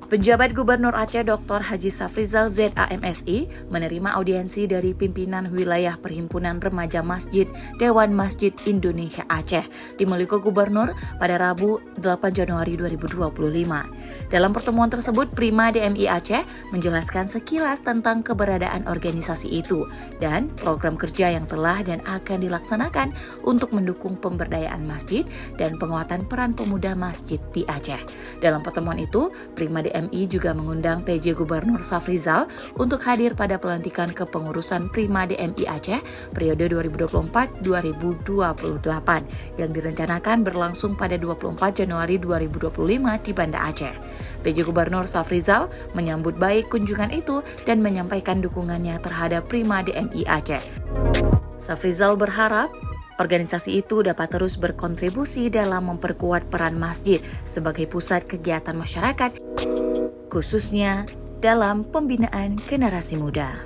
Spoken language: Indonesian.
Penjabat Gubernur Aceh Dr. Haji Safrizal ZAMSI menerima audiensi dari pimpinan wilayah Perhimpunan Remaja Masjid Dewan Masjid Indonesia Aceh di Maluku Gubernur pada Rabu 8 Januari 2025. Dalam pertemuan tersebut, Prima DMI Aceh menjelaskan sekilas tentang keberadaan organisasi itu dan program kerja yang telah dan akan dilaksanakan untuk mendukung pemberdayaan masjid dan penguatan peran pemuda masjid di Aceh. Dalam pertemuan itu, Prima DMI juga mengundang PJ Gubernur Safrizal untuk hadir pada pelantikan kepengurusan Prima DMI Aceh periode 2024-2028 yang direncanakan berlangsung pada 24 Januari 2025 di Banda Aceh. PJ Gubernur Safrizal menyambut baik kunjungan itu dan menyampaikan dukungannya terhadap Prima DMI Aceh. Safrizal berharap organisasi itu dapat terus berkontribusi dalam memperkuat peran masjid sebagai pusat kegiatan masyarakat, khususnya dalam pembinaan generasi muda.